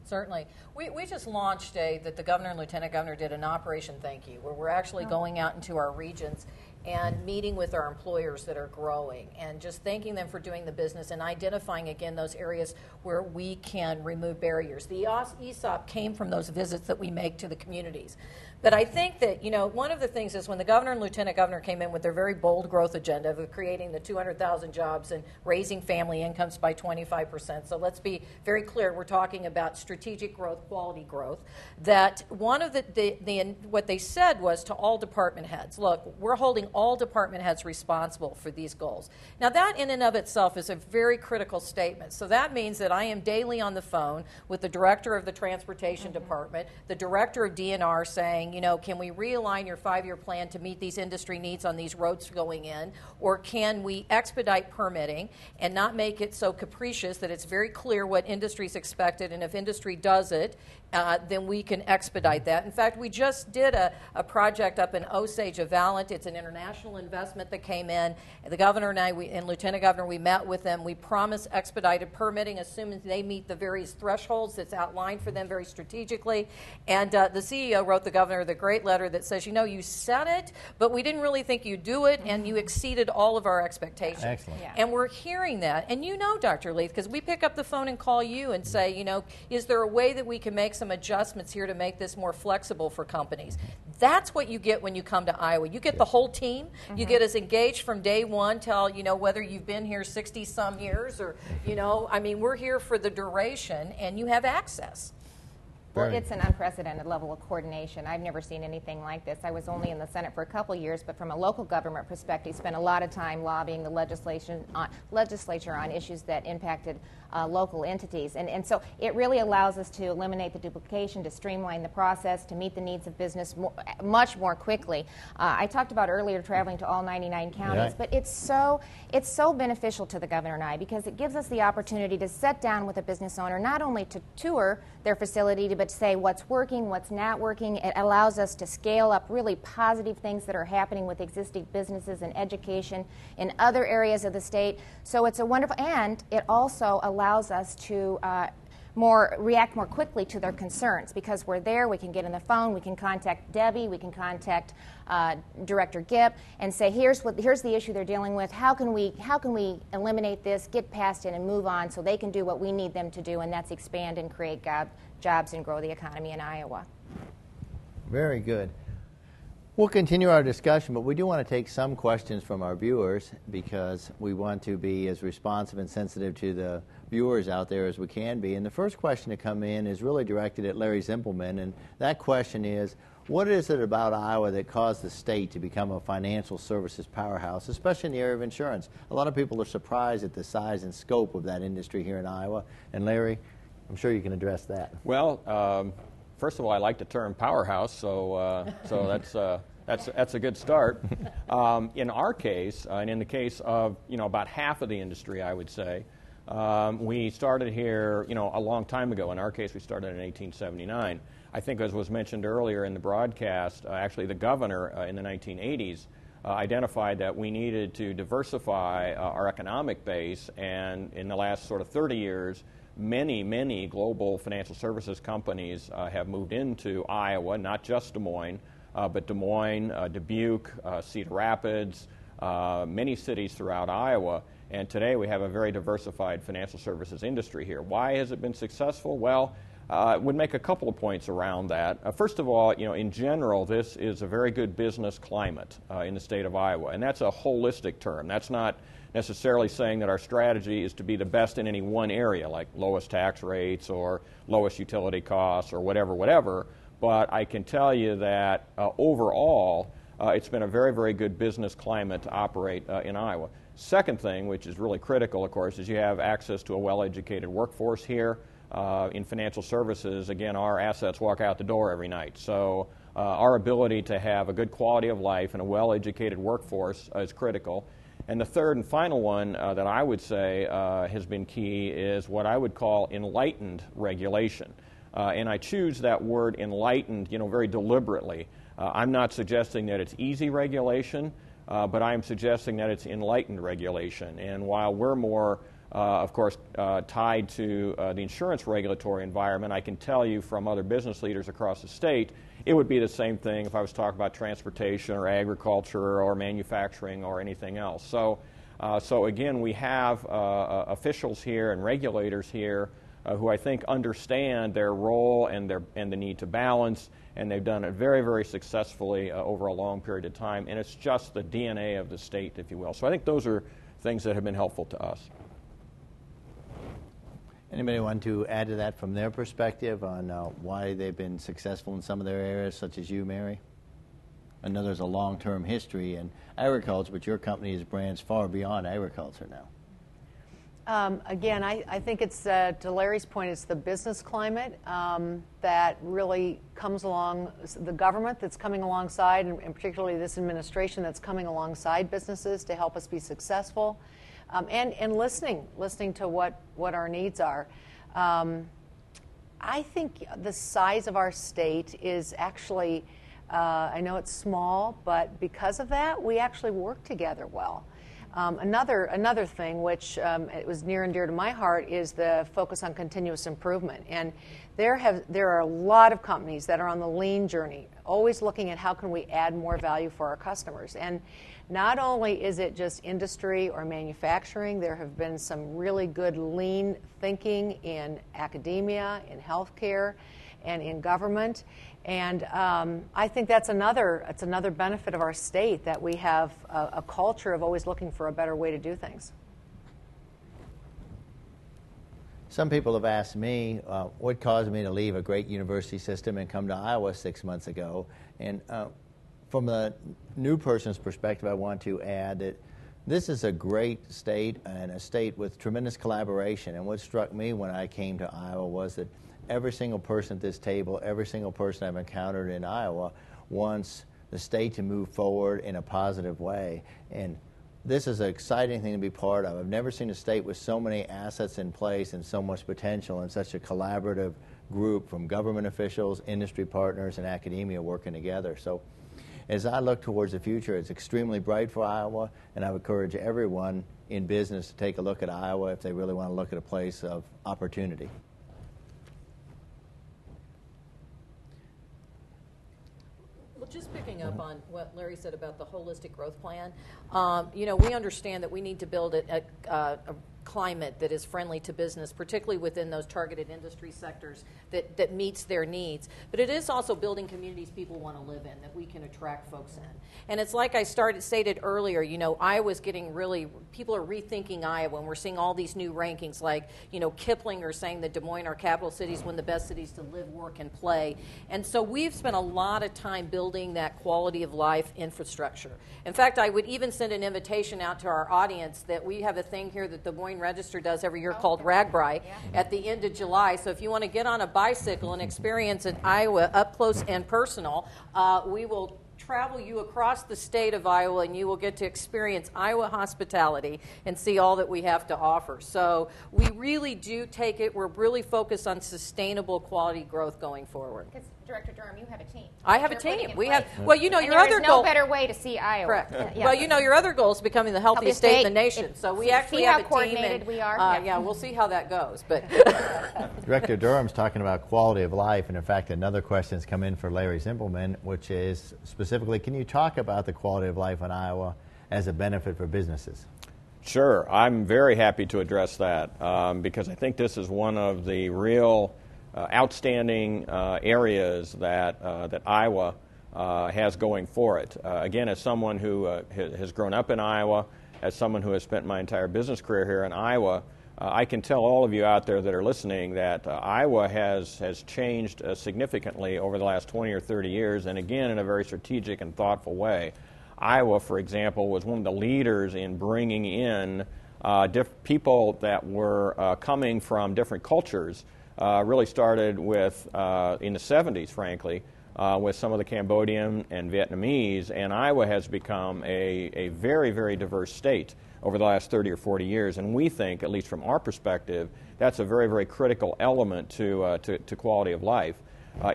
Certainly. We just launched that the governor and lieutenant governor did an Operation Thank You, where we're actually going out into our regions and meeting with our employers that are growing and just thanking them for doing the business and identifying, again, those areas where we can remove barriers. The ESOP came from those visits that we make to the communities. But I think that, one of the things is when the governor and lieutenant governor came in with their very bold growth agenda of creating the 200,000 jobs and raising family incomes by 25%. So let's be very clear, we're talking about strategic growth, quality growth. That one of what they said was to all department heads, look, we're holding all department heads responsible for these goals. Now that in and of itself is a very critical statement. So that means that I am daily on the phone with the director of the transportation department, the director of DNR saying, can we realign your 5-year plan to meet these industry needs on these roads going in? Or can we expedite permitting and not make it so capricious that it's very clear what industry's expected, and if industry does it, then we can expedite that. In fact, we just did a project up in Osage of Valent. It's an international investment that came in. The governor and I, and Lieutenant Governor, we met with them. We promised expedited permitting as soon as they meet the various thresholds that's outlined for them very strategically. And the CEO wrote the governor the great letter that says, you said it, but we didn't really think you'd do it, and you exceeded all of our expectations. Excellent. Yeah. And we're hearing that. And Dr. Leath, because we pick up the phone and call you and say, is there a way that we can make some adjustments here to make this more flexible for companies? That's what you get when you come to Iowa. You get the whole team. You get us engaged from day one till, whether you've been here 60-some years or, we're here for the duration, and you have access. Well, it's an unprecedented level of coordination. I've never seen anything like this. I was only in the Senate for a couple years, but from a local government perspective, spent a lot of time lobbying the legislature on issues that impacted local entities. And so it really allows us to eliminate the duplication, to streamline the process, to meet the needs of business much more quickly. I talked about earlier traveling to all 99 counties, but it's so beneficial to the governor and I, because it gives us the opportunity to sit down with a business owner, not only to tour their facility, but to say what's working, what's not working. It allows us to scale up really positive things that are happening with existing businesses and education in other areas of the state. So it's a wonderful, and it also allows us to react more quickly to their concerns, because we're there, we can get on the phone, we can contact Debbie, we can contact Director Gipp and say, here's the issue they're dealing with, how can we eliminate this, get past it and move on so they can do what we need them to do, and that's expand and create jobs and grow the economy in Iowa. Very good. We'll continue our discussion, but we do want to take some questions from our viewers, because we want to be as responsive and sensitive to the viewers out there as we can be. And the first question to come in is really directed at Larry Zimpleman, and that question is, what is it about Iowa that caused the state to become a financial services powerhouse, especially in the area of insurance? A lot of people are surprised at the size and scope of that industry here in Iowa. And Larry, I'm sure you can address that. Well, first of all, I like the term powerhouse, so that's a good start. In our case, and in the case of about half of the industry, I would say, we started here a long time ago. In our case, we started in 1879. I think, as was mentioned earlier in the broadcast, actually the governor in the 1980s identified that we needed to diversify our economic base, and in the last sort of 30 years, many global financial services companies have moved into Iowa, not just Des Moines, but Des Moines, Dubuque, Cedar Rapids, many cities throughout Iowa. And today we have a very diversified financial services industry here. Why has it been successful? Well, would make a couple of points around that. First of all, in general, this is a very good business climate in the state of Iowa, and that's a holistic term. That's not necessarily saying that our strategy is to be the best in any one area, like lowest tax rates or lowest utility costs or whatever. But I can tell you that overall, it's been a very good business climate to operate in Iowa. Second thing, which is really critical, of course, is you have access to a well-educated workforce here. In financial services, again, our assets walk out the door every night. So our ability to have a good quality of life and a well-educated workforce is critical. And the third and final one that I would say has been key is what I would call enlightened regulation. And I choose that word enlightened, very deliberately. I'm not suggesting that it's easy regulation, but I am suggesting that it's enlightened regulation. And while we're more of course, tied to the insurance regulatory environment, I can tell you from other business leaders across the state, it would be the same thing if I was talking about transportation or agriculture or manufacturing or anything else. So again, we have officials here and regulators here who I think understand their role and the need to balance, and they've done it very successfully over a long period of time, and it's just the DNA of the state, if you will. So I think those are things that have been helpful to us. Anybody want to add to that from their perspective on why they've been successful in some of their areas, such as you, Mary? I know there's a long-term history in agriculture, but your company is brands far beyond agriculture now. Again, I think it's, to Larry's point, it's the business climate that really comes along, the government that's coming alongside, and particularly this administration that's coming alongside businesses to help us be successful. And listening to what our needs are. I think the size of our state is actually, I know it's small, but because of that, we actually work together well. Another thing, which it was near and dear to my heart, is the focus on continuous improvement. And there are a lot of companies that are on the lean journey, always looking at how can we add more value for our customers. And not only is it just industry or manufacturing, there have been some really good lean thinking in academia, in healthcare, and in government. And I think that's another benefit of our state, that we have a culture of always looking for a better way to do things. Some people have asked me what caused me to leave a great university system and come to Iowa 6 months ago. And from a new person's perspective, I want to add that This is a great state and a state with tremendous collaboration. And what struck me when I came to Iowa was that every single person at this table, every single person I've encountered in Iowa wants the state to move forward in a positive way. And this is an exciting thing to be part of. I've never seen a state with so many assets in place and so much potential and such a collaborative group from government officials, industry partners, and academia working together. So as I look towards the future, it's extremely bright for Iowa, and I would encourage everyone in business to take a look at Iowa if they really want to look at a place of opportunity. Well, just picking up on what Larry said about the holistic growth plan, we understand that we need to build a climate that is friendly to business, particularly within those targeted industry sectors that meets their needs. But it is also building communities people want to live in, that we can attract folks in. And it's like I stated earlier, Iowa's getting really, people are rethinking Iowa, and we're seeing all these new rankings like, Kiplinger saying that Des Moines, our capital city, is one of the best cities to live, work, and play. And so we've spent a lot of time building that quality of life infrastructure. In fact, I would even send an invitation out to our audience that we have a thing here that the Des Moines Register does every year called Ragbri at the end of July. So if you want to get on a bicycle and experience in Iowa up close and personal, we will travel you across the state of Iowa, and you will get to experience Iowa hospitality and see all that we have to offer. So we really do take it, we're really focused on sustainable quality growth going forward. Because Director Durham, you have a team. I have a team. We have, your other goal. No better way to see Iowa. Correct. Well, your other goal is becoming the healthiest state in the nation. So we actually have a team. See how coordinated we are. Yeah, we'll see how that goes. But Director Durham's talking about quality of life, and in fact, another question's come in for Larry Zimpleman, which is specifically, can you talk about the quality of life in Iowa as a benefit for businesses? Sure. I'm very happy to address that because I think this is one of the real outstanding areas that Iowa has going for it. Again, as someone who has grown up in Iowa, as someone who has spent my entire business career here in Iowa, I can tell all of you out there that are listening that Iowa has changed significantly over the last 20 or 30 years, and again, in a very strategic and thoughtful way. Iowa, for example, was one of the leaders in bringing in people that were coming from different cultures. Really started with, in the 70s, frankly, with some of the Cambodian and Vietnamese, and Iowa has become a very, very diverse state over the last 30 or 40 years, and we think, at least from our perspective, that's a very, very critical element to quality of life.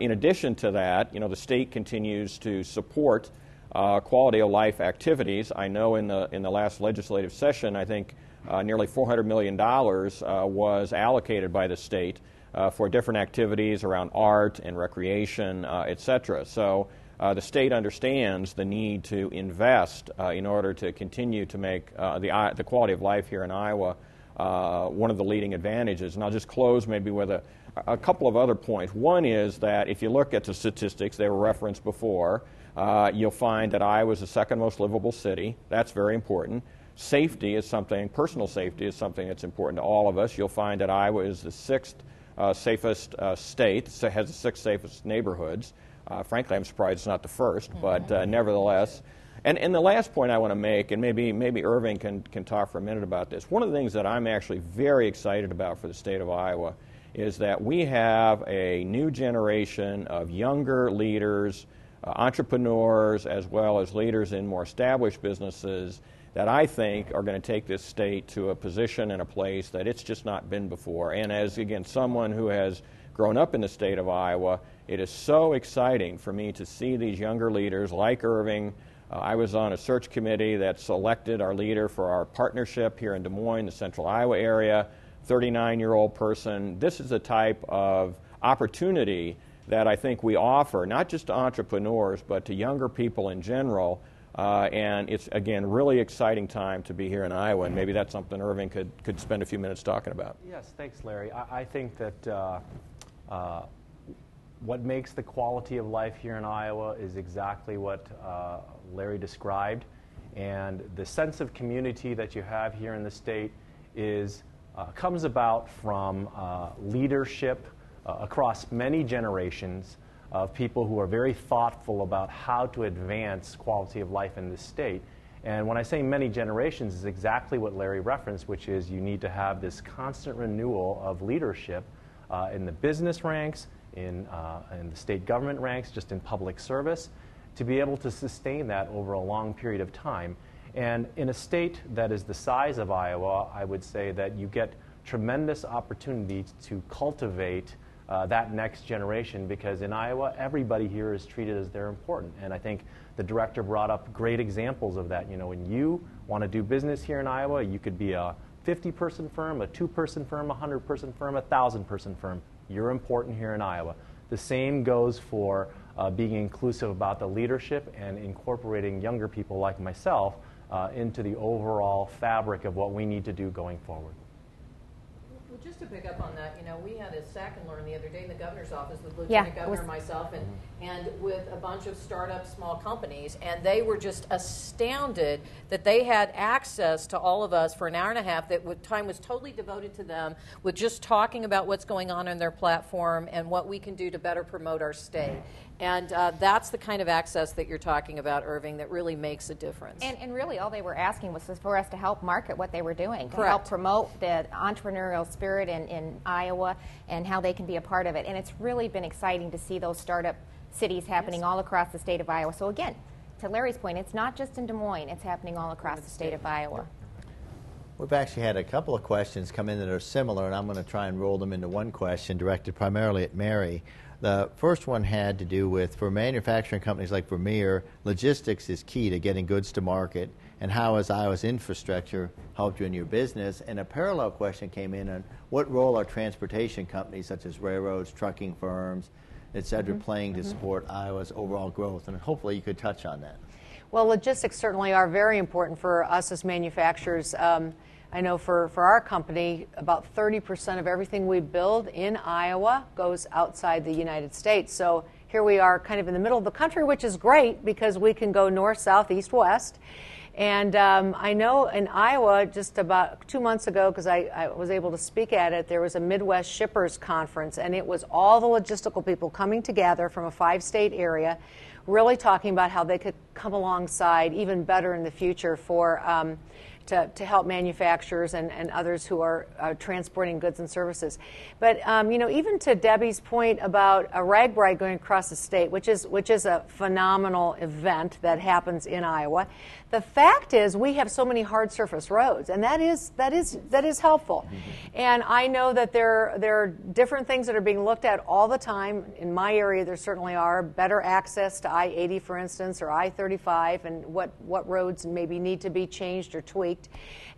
In addition to that, the state continues to support quality of life activities. I know in the last legislative session, I think nearly $400 million was allocated by the state for different activities around art and recreation, et cetera. So the state understands the need to invest in order to continue to make the quality of life here in Iowa one of the leading advantages. And I'll just close maybe with a couple of other points. One is that if you look at the statistics, they were referenced before, you'll find that Iowa is the second most livable city. That's very important. Safety is something, personal safety is something that's important to all of us. You'll find that Iowa is the sixth safest state, so has the sixth safest neighborhoods. Frankly, I'm surprised it's not the first, but nevertheless. And the last point I want to make, and maybe Irving can talk for a minute about this, one of the things that I'm actually very excited about for the state of Iowa is that we have a new generation of younger leaders, entrepreneurs, as well as leaders in more established businesses that I think are going to take this state to a position and a place that it's just not been before. And as, again, someone who has grown up in the state of Iowa, it is so exciting for me to see these younger leaders like Irving. I was on a search committee that selected our leader for our partnership here in Des Moines, the central Iowa area, 39-year-old person. This is the type of opportunity that I think we offer, not just to entrepreneurs, but to younger people in general. And it's, again, really exciting time to be here in Iowa, and maybe that's something Irving could spend a few minutes talking about. Yes, thanks, Larry. I think that what makes the quality of life here in Iowa is exactly what Larry described, and the sense of community that you have here in the state comes about from leadership across many generations of people who are very thoughtful about how to advance quality of life in this state. And when I say many generations, is exactly what Larry referenced, which is you need to have this constant renewal of leadership in the business ranks, in the state government ranks, just in public service, to be able to sustain that over a long period of time. And in a state that is the size of Iowa, I would say that you get tremendous opportunity to cultivate that next generation, because in Iowa, everybody here is treated as they're important. And I think the director brought up great examples of that. You know, when you want to do business here in Iowa, you could be a 50-person firm, a 2-person firm, a 100-person firm, a 1,000-person firm. You're important here in Iowa. The same goes for being inclusive about the leadership and incorporating younger people like myself into the overall fabric of what we need to do going forward. Well, just to pick up on that, you know, we had a Sack and Learn the other day in the governor's office with Lieutenant Governor and myself, and with a bunch of startup small companies, and they were just astounded that they had access to all of us for an hour and a half, that time was totally devoted to them, with just talking about what's going on their platform and what we can do to better promote our state. And that's the kind of access that you're talking about, Irving, that really makes a difference. And really all they were asking was for us to help market what they were doing, Correct. to help promote the entrepreneurial spirit in Iowa and how they can be a part of it. And it's really been exciting to see those startup cities happening all across the state of Iowa. So again, to Larry's point, it's not just in Des Moines, it's happening all across the state of Iowa. We've actually had a couple of questions come in that are similar, and I'm going to try and roll them into one question directed primarily at Mary. The first one had to do with, for manufacturing companies like Vermeer, logistics is key to getting goods to market, and how has Iowa's infrastructure helped you in your business? And a parallel question came in on what role are transportation companies such as railroads, trucking firms, et cetera, playing to support Iowa's overall growth? And hopefully you could touch on that. Well, logistics certainly are very important for us as manufacturers. I know for our company, about 30% of everything we build in Iowa goes outside the United States. So here we are kind of in the middle of the country, which is great because we can go north, south, east, west. And I know in Iowa, just about 2 months ago, because I was able to speak at it, there was a Midwest Shippers Conference, and it was all the logistical people coming together from a 5-state area, really talking about how they could come alongside even better in the future for to help manufacturers and others who are transporting goods and services. But you know, even to Debbie's point about a rag bride going across the state, which is a phenomenal event that happens in Iowa, the fact is we have so many hard surface roads, and that is helpful. And I know that there are different things that are being looked at all the time. In my area, there certainly are better access to I-80, for instance, or I-35, and what roads maybe need to be changed or tweaked,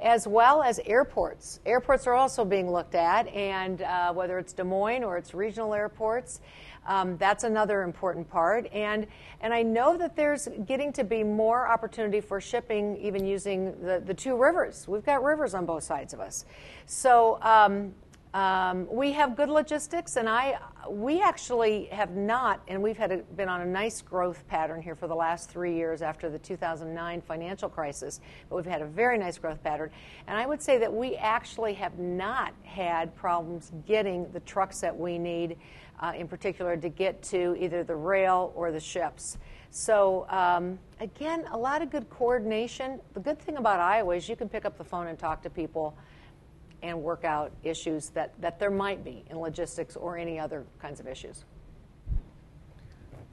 as well as airports. Airports are also being looked at, and whether it's Des Moines or it's regional airports, that's another important part. And I know that there's getting to be more opportunity for shipping, even using the 2 rivers. We've got rivers on both sides of us. So we have good logistics, and we actually have not, and we've been on a nice growth pattern here for the last 3 years after the 2009 financial crisis, but we've had a very nice growth pattern. And I would say that we actually have not had problems getting the trucks that we need, in particular to get to either the rail or the ships. So again, a lot of good coordination. The good thing about Iowa is you can pick up the phone and talk to people and work out issues that there might be in logistics or any other kinds of issues.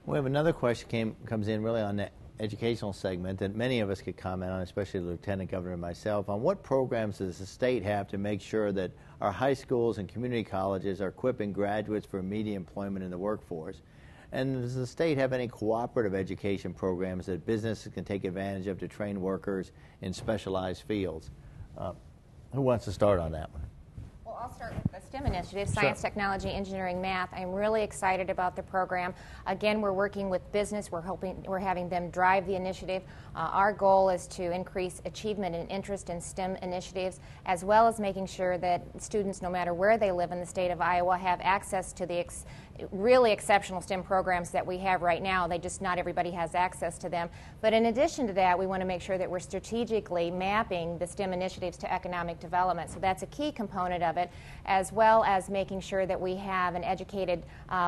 We have another question comes in really on the educational segment that many of us could comment on, especially the Lieutenant Governor and myself, on what programs does the state have to make sure that our high schools and community colleges are equipping graduates for immediate employment in the workforce? And does the state have any cooperative education programs that businesses can take advantage of to train workers in specialized fields? Who wants to start on that one? Well, I'll start with the STEM initiative, Science, Technology, Engineering, Math. I'm really excited about the program. Again, we're working with business. We're having them drive the initiative. Our goal is to increase achievement and interest in STEM initiatives, as well as making sure that students, no matter where they live in the state of Iowa, have access to the really exceptional STEM programs that we have right now. Not everybody has access to them. But in addition to that, we want to make sure that we're strategically mapping the STEM initiatives to economic development. So that's a key component of it, as well as making sure that we have an educated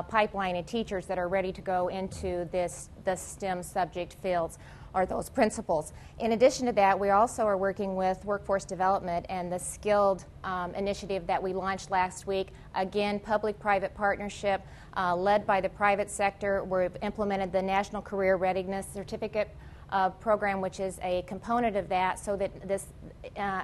pipeline of teachers that are ready to go into the STEM subject fields or those principles. In addition to that, we also are working with workforce development and the skilled initiative that we launched last week. Again, public-private partnership led by the private sector. We've implemented the National Career Readiness Certificate program, which is a component of that, so that this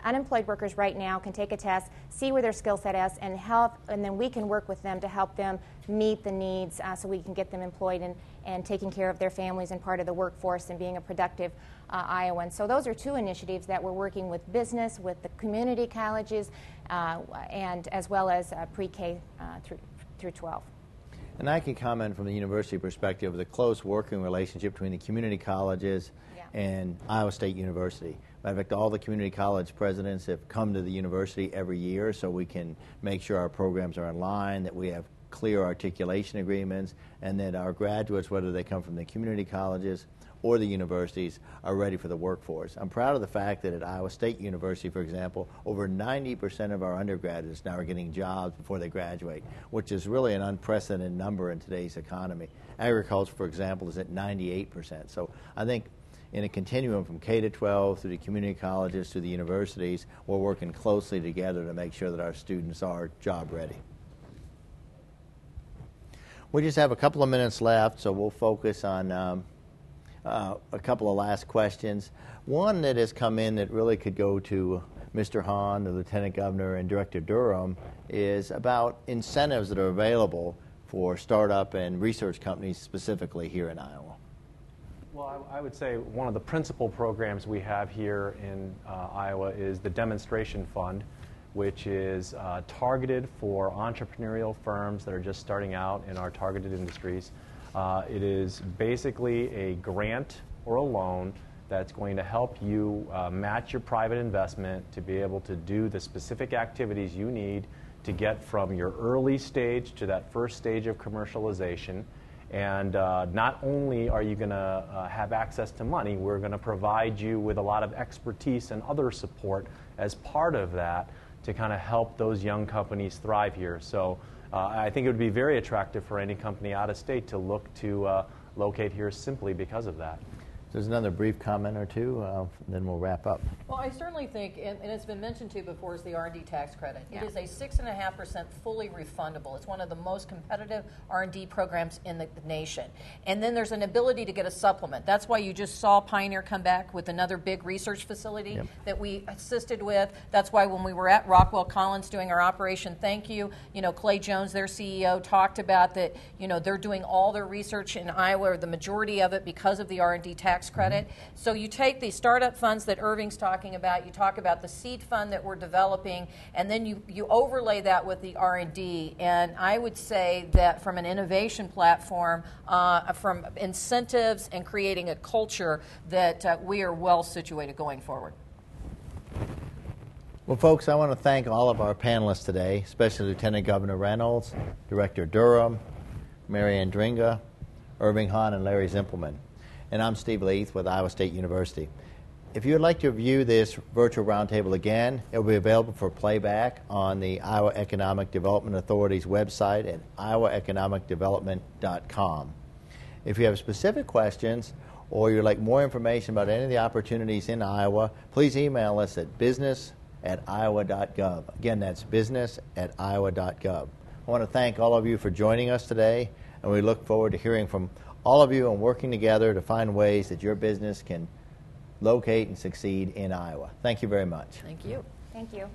unemployed workers right now can take a test, see where their skill set is, and then we can work with them to help them meet the needs so we can get them employed and taking care of their families and part of the workforce and being a productive Iowan. So those are two initiatives that we're working with business, with the community colleges, and as well as pre-K through 12. And I can comment from the university perspective of the close working relationship between the community colleges and Iowa State University. In fact, all the community college presidents have come to the university every year so we can make sure our programs are in line, that we have clear articulation agreements, and that our graduates, whether they come from the community colleges or the universities, are ready for the workforce. I'm proud of the fact that at Iowa State University, for example, over 90% of our undergraduates now are getting jobs before they graduate, which is really an unprecedented number in today's economy. Agriculture, for example, is at 98%. So I think in a continuum from K to 12 through the community colleges to the universities, we're working closely together to make sure that our students are job ready. We just have a couple of minutes left, so we'll focus on a couple of last questions. One that has come in that really could go to Mr. Hahn, the Lieutenant Governor, and Director Durham is about incentives that are available for startup and research companies specifically here in Iowa. Well, I would say one of the principal programs we have here in Iowa is the Demonstration Fund, which is targeted for entrepreneurial firms that are just starting out in our targeted industries. It is basically a grant or a loan that's going to help you match your private investment to be able to do the specific activities you need to get from your early stage to that first stage of commercialization. And not only are you going to have access to money, we're going to provide you with a lot of expertise and other support as part of that to kind of help those young companies thrive here. So I think it would be very attractive for any company out of state to look to locate here simply because of that. There's another brief comment or two, and then we'll wrap up. Well, I certainly think, and it's been mentioned to before, is the R&D tax credit. It is a 6.5% fully refundable. It's one of the most competitive R&D programs in the nation. And then there's an ability to get a supplement. That's why you just saw Pioneer come back with another big research facility that we assisted with. That's why when we were at Rockwell Collins doing our Operation Thank You, Clay Jones, their CEO, talked about that, they're doing all their research in Iowa, or the majority of it, because of the R&D tax credit. So you take the startup funds that Irving's talking about, you talk about the seed fund that we're developing, and then you overlay that with the R&D. And I would say that from an innovation platform, from incentives and creating a culture, that we are well situated going forward. Well, folks, I want to thank all of our panelists today, especially Lieutenant Governor Reynolds, Director Durham, Mary Andringa, Irving Hahn, and Larry Zimpleman. And I'm Steve Leath with Iowa State University. If you would like to view this virtual roundtable again, it will be available for playback on the Iowa Economic Development Authority's website at iowaeconomicdevelopment.com. If you have specific questions or you'd like more information about any of the opportunities in Iowa, please email us at business@iowa.gov. Again, that's business@iowa.gov. I want to thank all of you for joining us today, and we look forward to hearing from all of you and working together to find ways that your business can locate and succeed in Iowa. Thank you very much. Thank you. Thank you.